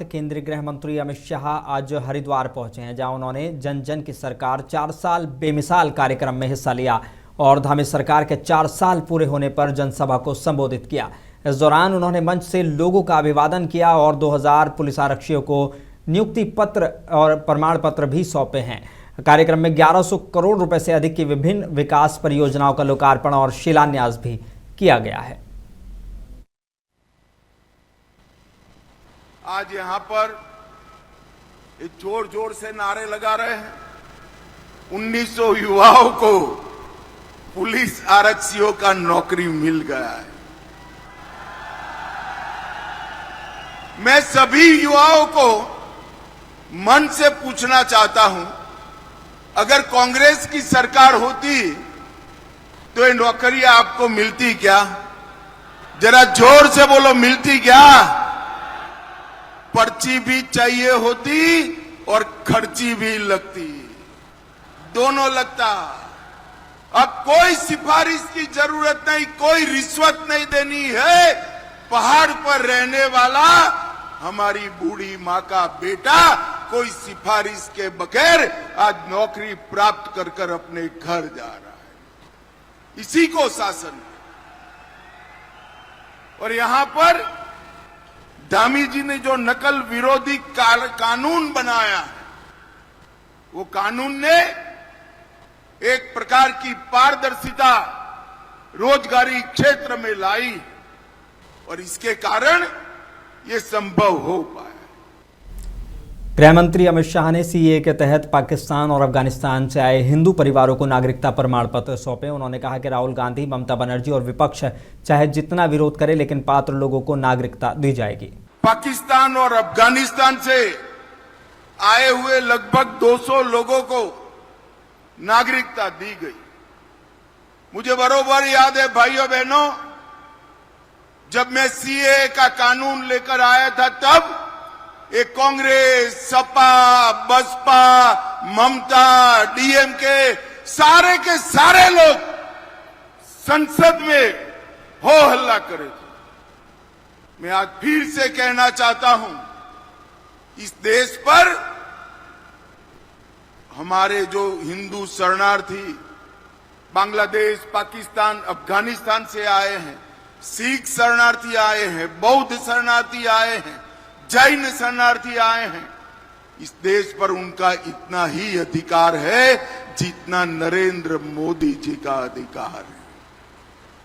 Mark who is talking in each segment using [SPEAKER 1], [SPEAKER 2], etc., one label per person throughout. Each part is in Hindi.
[SPEAKER 1] साथ केंद्रीय गृह मंत्री अमित शाह आज हरिद्वार पहुंचे हैं, जहां उन्होंने जन जन की सरकार 4 साल बेमिसाल कार्यक्रम में हिस्सा लिया और धामी सरकार के 4 साल पूरे होने पर जनसभा को संबोधित किया। इस दौरान उन्होंने मंच से लोगों का अभिवादन किया और 2000 पुलिस आरक्षियों को नियुक्ति पत्र और प्रमाण पत्र भी सौंपे हैं। कार्यक्रम में 1100 करोड़ रुपए से अधिक की विभिन्न विकास परियोजनाओं का लोकार्पण और शिलान्यास भी किया गया है।
[SPEAKER 2] आज यहां पर जोर जोर से नारे लगा रहे हैं। 1900 युवाओं को पुलिस आरक्षियों का नौकरी मिल गया है। मैं सभी युवाओं को मन से पूछना चाहता हूं, अगर कांग्रेस की सरकार होती तो ये नौकरियां आपको मिलती क्या? जरा जोर से बोलो, मिलती क्या? पर्ची भी चाहिए होती और खर्ची भी लगती, दोनों लगता। अब कोई सिफारिश की जरूरत नहीं, कोई रिश्वत नहीं देनी है। पहाड़ पर रहने वाला हमारी बूढ़ी मां का बेटा कोई सिफारिश के बगैर आज नौकरी प्राप्त कर कर अपने घर जा रहा है। इसी को शासन है। और यहां पर धामी जी ने जो नकल विरोधी कानून बनाया है, वो कानून ने एक प्रकार की पारदर्शिता रोजगारी क्षेत्र में लाई और इसके कारण ये संभव हो पाया।
[SPEAKER 1] गृह मंत्री अमित शाह ने सीएए के तहत पाकिस्तान और अफगानिस्तान से आए हिंदू परिवारों को नागरिकता प्रमाण पत्र सौंपे। उन्होंने कहा कि राहुल गांधी, ममता बनर्जी और विपक्ष चाहे जितना विरोध करे, लेकिन पात्र लोगों को नागरिकता दी जाएगी।
[SPEAKER 2] पाकिस्तान और अफगानिस्तान से आए हुए लगभग 200 लोगों को नागरिकता दी गई। मुझे बरोबर याद है भाइयों बहनों, जब मैं सीएए का कानून लेकर आया था तब एक कांग्रेस, सपा, बसपा, ममता, डीएमके सारे के सारे लोग संसद में हो हल्ला करे थे। मैं आज फिर से कहना चाहता हूं, इस देश पर हमारे जो हिंदू शरणार्थी बांग्लादेश, पाकिस्तान, अफगानिस्तान से आए हैं, सिख शरणार्थी आए हैं, बौद्ध शरणार्थी आए हैं, जैन शरणार्थी आए हैं, इस देश पर उनका इतना ही अधिकार है जितना नरेंद्र मोदी जी का अधिकार है।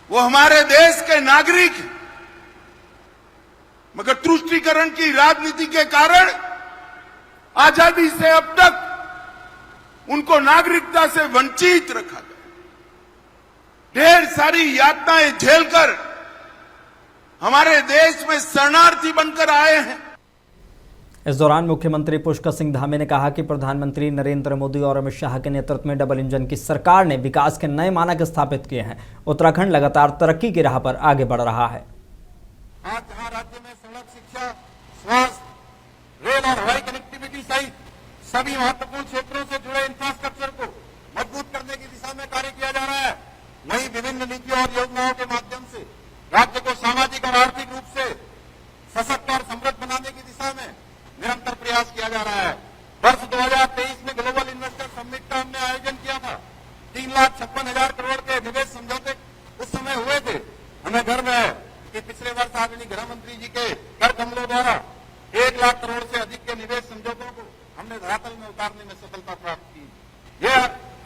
[SPEAKER 2] वो हमारे देश के नागरिक हैं, मगर तुष्टीकरण की राजनीति के कारण आजादी से अब तक उनको नागरिकता से वंचित रखा गया। ढेर सारी यातनाएं झेलकर हमारे देश में शरणार्थी बनकर आए हैं।
[SPEAKER 1] इस दौरान मुख्यमंत्री पुष्कर सिंह धामी ने कहा कि प्रधानमंत्री नरेंद्र मोदी और अमित शाह के नेतृत्व में डबल इंजन की सरकार ने विकास के नए मानक स्थापित किए हैं। उत्तराखंड लगातार तरक्की की राह पर आगे बढ़ रहा है।
[SPEAKER 3] आज जहां राज्य में सड़क, शिक्षा, स्वास्थ्य, रेल और हवाई कनेक्टिविटी सहित सभी महत्वपूर्ण क्षेत्रों से जुड़े इंफ्रास्ट्रक्चर को मजबूत करने की दिशा में कार्य किया जा रहा है, वहीं विभिन्न नीतियों और योजनाओं के माध्यम से राज्य को सामाजिक और आर्थिक रूप से सशक्त और समृद्ध बनाने की दिशा में निरंतर प्रयास किया जा रहा है। वर्ष 2023 में ग्लोबल इन्वेस्टर समिट का हमने आयोजन किया था। 3,56,000 करोड़ के निवेश समझौते उस समय हुए थे। हमें गर्व है कि पिछले वर्ष आदरणीय गृह मंत्री जी के कर कमलों द्वारा 1 लाख करोड़ से अधिक के निवेश समझौतों को हमने धरातल में उतारने में सफलता प्राप्त की। यह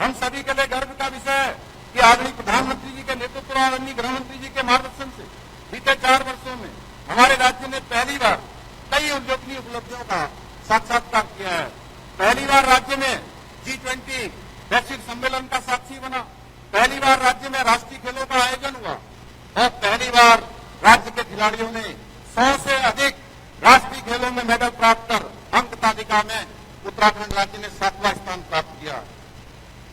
[SPEAKER 3] हम सभी के लिए गर्व का विषय है कि आदरणीय प्रधानमंत्री जी के नेतृत्व और आदरणीय गृह मंत्री जी के मार्गदर्शन से बीते 4 वर्षों में हमारे राज्य ने पहली बार कई उल्लेखनीय उपलब्धियों का साक्षात्कार किया है। पहली बार राज्य में G20 वैश्विक सम्मेलन का साक्षी बना। पहली बार राज्य में राष्ट्रीय खेलों का आयोजन हुआ और पहली बार राज्य के खिलाड़ियों ने 100 से अधिक राष्ट्रीय खेलों में मेडल प्राप्त कर अंक तालिका में उत्तराखंड राज्य ने 7वां स्थान प्राप्त किया।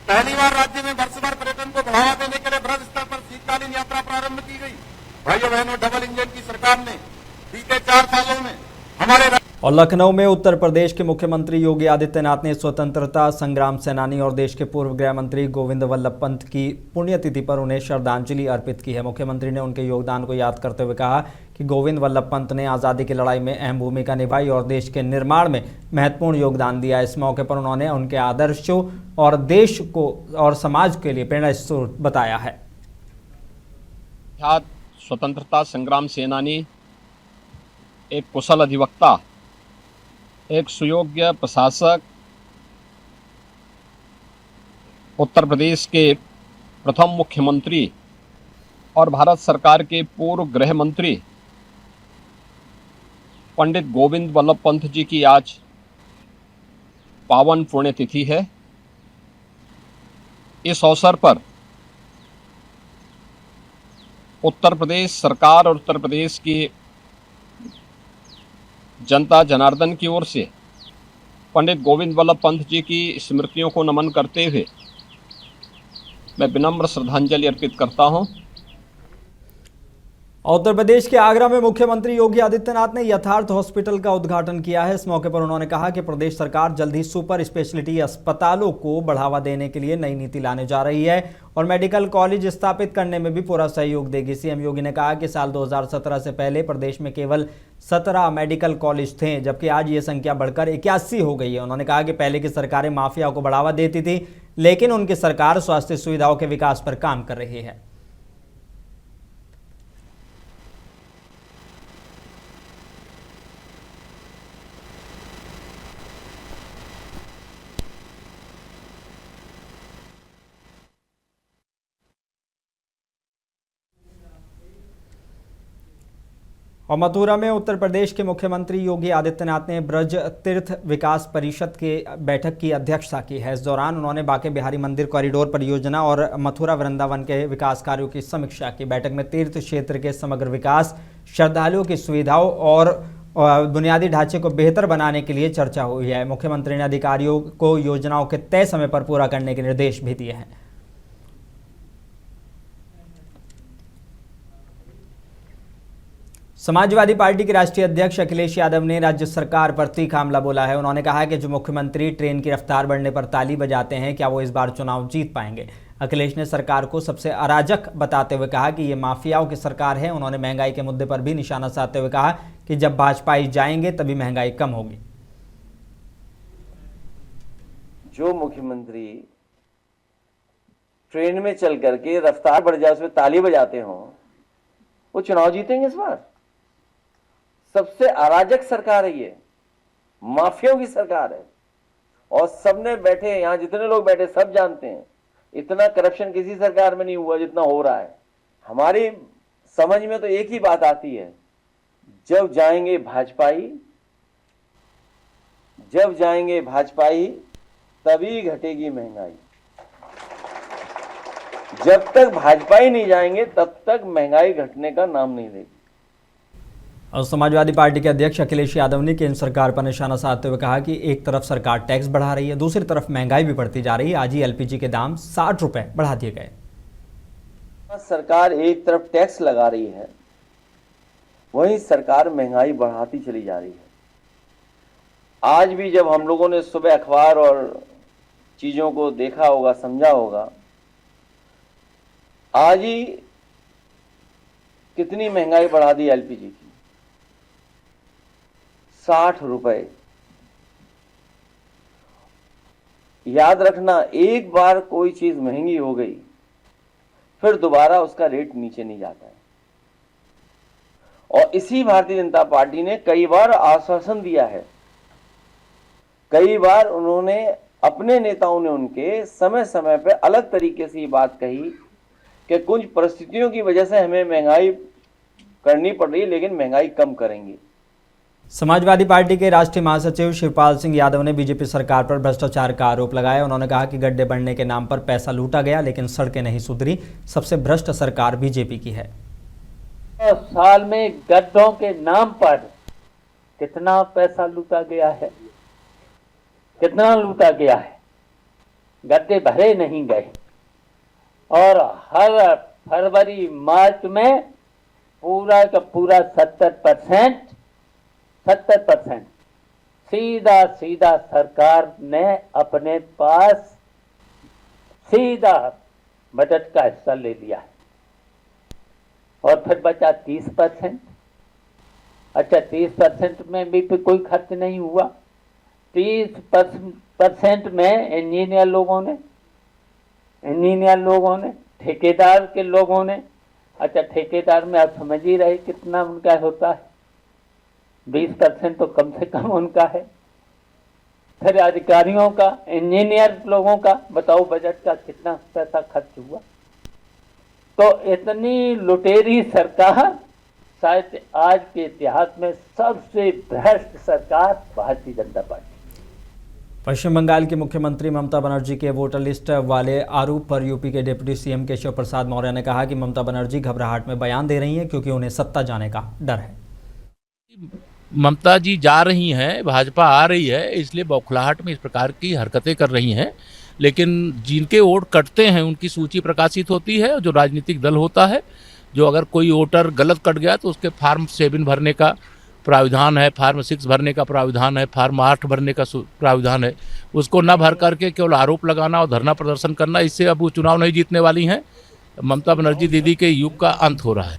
[SPEAKER 3] पहली बार राज्य में वर्षभर पर्यटन को बढ़ावा देने के लिए बृहद स्तर पर शीतकालीन यात्रा प्रारंभ की गई। भाइयों बहनों, डबल इंजन की सरकार ने बीते 4 सालों में हमारे
[SPEAKER 1] और लखनऊ में उत्तर प्रदेश के मुख्यमंत्री योगी आदित्यनाथ ने स्वतंत्रता संग्राम सेनानी और देश के पूर्व गृह मंत्री गोविंद वल्लभ पंत की पुण्यतिथि पर उन्हें श्रद्धांजलि अर्पित की है। मुख्यमंत्री ने उनके योगदान को याद करते हुए कहा कि गोविंद वल्लभ पंत ने आज़ादी की लड़ाई में अहम भूमिका निभाई और देश के निर्माण में महत्वपूर्ण योगदान दिया। इस मौके पर उन्होंने उनके आदर्शों और देश को और समाज के लिए प्रेरणा स्रोत बताया है।
[SPEAKER 4] स्वतंत्रता संग्राम सेनानी, एक कुशल अधिवक्ता, एक सुयोग्य प्रशासक, उत्तर प्रदेश के प्रथम मुख्यमंत्री और भारत सरकार के पूर्व गृह मंत्री पंडित गोविंद वल्लभ पंत जी की आज पावन पुण्यतिथि है। इस अवसर पर उत्तर प्रदेश सरकार और उत्तर प्रदेश की जनता जनार्दन की ओर से पंडित गोविंद वल्लभ पंत जी की स्मृतियों को नमन करते हुए मैं विनम्र श्रद्धांजलि अर्पित करता हूं।
[SPEAKER 1] उत्तर प्रदेश के आगरा में मुख्यमंत्री योगी आदित्यनाथ ने यथार्थ हॉस्पिटल का उद्घाटन किया है। इस मौके पर उन्होंने कहा कि प्रदेश सरकार जल्द ही सुपर स्पेशलिटी अस्पतालों को बढ़ावा देने के लिए नई नीति लाने जा रही है और मेडिकल कॉलेज स्थापित करने में भी पूरा सहयोग देगी। सीएम योगी ने कहा कि साल 2017 से पहले प्रदेश में केवल 17 मेडिकल कॉलेज थे, जबकि आज ये संख्या बढ़कर 81 हो गई है। उन्होंने कहा कि पहले की सरकारें माफिया को बढ़ावा देती थी, लेकिन उनकी सरकार स्वास्थ्य सुविधाओं के विकास पर काम कर रही है। और मथुरा में उत्तर प्रदेश के मुख्यमंत्री योगी आदित्यनाथ ने ब्रज तीर्थ विकास परिषद के बैठक की अध्यक्षता की है। इस दौरान उन्होंने बांके बिहारी मंदिर कॉरिडोर परियोजना और मथुरा वृंदावन के विकास कार्यों की समीक्षा की। बैठक में तीर्थ क्षेत्र के समग्र विकास, श्रद्धालुओं की सुविधाओं और बुनियादी ढांचे को बेहतर बनाने के लिए चर्चा हुई है। मुख्यमंत्री ने अधिकारियों को योजनाओं के तय समय पर पूरा करने के निर्देश भी दिए हैं। समाजवादी पार्टी के राष्ट्रीय अध्यक्ष अखिलेश यादव ने राज्य सरकार पर तीखा हमला बोला है। उन्होंने कहा कि जो मुख्यमंत्री ट्रेन की रफ्तार बढ़ने पर ताली बजाते हैं, क्या वो इस बार चुनाव जीत पाएंगे। अखिलेश ने सरकार को सबसे अराजक बताते हुए कहा कि ये माफियाओं की सरकार है। उन्होंने महंगाई के मुद्दे पर भी निशाना साधते हुए कहा कि जब भाजपाई जाएंगे तभी महंगाई कम होगी।
[SPEAKER 5] जो मुख्यमंत्री ट्रेन में चल करके रफ्तार बढ़ जाए उसमें ताली बजाते हो, वो चुनाव जीतेंगे इस बार। सबसे अराजक सरकार है ये, माफियाओं की सरकार है। और सबने बैठे, यहां जितने लोग बैठे सब जानते हैं इतना करप्शन किसी सरकार में नहीं हुआ जितना हो रहा है। हमारी समझ में तो एक ही बात आती है, जब जाएंगे भाजपाई तभी घटेगी महंगाई। जब तक भाजपा ही नहीं जाएंगे तब तक महंगाई घटने का नाम नहीं लेगी।
[SPEAKER 1] और समाजवादी पार्टी के अध्यक्ष अखिलेश यादव ने केंद्र सरकार पर निशाना साधते हुए कहा कि एक तरफ सरकार टैक्स बढ़ा रही है, दूसरी तरफ महंगाई भी बढ़ती जा रही है। आज ही एलपीजी के दाम 60 रुपए बढ़ा दिए गए।
[SPEAKER 5] सरकार एक तरफ टैक्स लगा रही है, वहीं सरकार महंगाई बढ़ाती चली जा रही है। आज भी जब हम लोगों ने सुबह अखबार और चीजों को देखा होगा, समझा होगा, आज ही कितनी महंगाई बढ़ा दी एलपीजी की, 60 रुपए। याद रखना, एक बार कोई चीज महंगी हो गई फिर दोबारा उसका रेट नीचे नहीं जाता है। और इसी भारतीय जनता पार्टी ने कई बार आश्वासन दिया है, कई बार उन्होंने अपने नेताओं ने उनके समय समय पर अलग तरीके से ये बात कही कि कुछ परिस्थितियों की वजह से हमें महंगाई करनी पड़ रही है, लेकिन महंगाई कम करेंगे।
[SPEAKER 1] समाजवादी पार्टी के राष्ट्रीय महासचिव शिवपाल सिंह यादव ने बीजेपी सरकार पर भ्रष्टाचार का आरोप लगाया। उन्होंने कहा कि गड्ढे बढ़ने के नाम पर पैसा लूटा गया, लेकिन सड़कें नहीं सुधरी। सबसे भ्रष्ट सरकार बीजेपी की है।
[SPEAKER 6] साल में गड्ढों के नाम पर कितना पैसा लूटा गया है, कितना लूटा गया है। गड्ढे भरे नहीं गए और हर फरवरी मार्च में पूरा का पूरा 70% सीधा सरकार ने अपने पास सीधा बजट का हिस्सा ले लिया है। और फिर बचा 30%। अच्छा 30% में भी पे कोई खर्च नहीं हुआ। 30% में इंजीनियर लोगों ने ठेकेदार के लोगों ने, अच्छा ठेकेदार में आप समझ ही रहे कितना उनका होता है, 20% तो कम से कम उनका है। फिर अधिकारियों का, इंजीनियर लोगों का बताओ बजट का कितना पैसा खर्च हुआ। तो इतनी लुटेरी सरकार, शायद आज के इतिहास में सबसे भ्रष्ट सरकार भारतीय जनता पार्टी।
[SPEAKER 1] पश्चिम बंगाल की मुख्यमंत्री ममता बनर्जी के वोटर लिस्ट वाले आरोप पर यूपी के डिप्टी सीएम केशव प्रसाद मौर्य ने कहा कि ममता बनर्जी घबराहट में बयान दे रही हैं क्योंकि उन्हें सत्ता जाने का डर है।
[SPEAKER 7] ममता जी जा रही हैं, भाजपा आ रही है, इसलिए बौखलाहट में इस प्रकार की हरकतें कर रही हैं। लेकिन जिनके वोट कटते हैं उनकी सूची प्रकाशित होती है। जो राजनीतिक दल होता है, जो अगर कोई वोटर गलत कट गया तो उसके फार्म 7 भरने का प्राविधान है, फार्म 6 भरने का प्राविधान है, फार्म 8 भरने का प्राविधान है। उसको न भर करके केवल आरोप लगाना और धरना प्रदर्शन करना, इससे अब वो चुनाव नहीं जीतने वाली हैं। ममता बनर्जी दीदी के युग का अंत हो रहा है।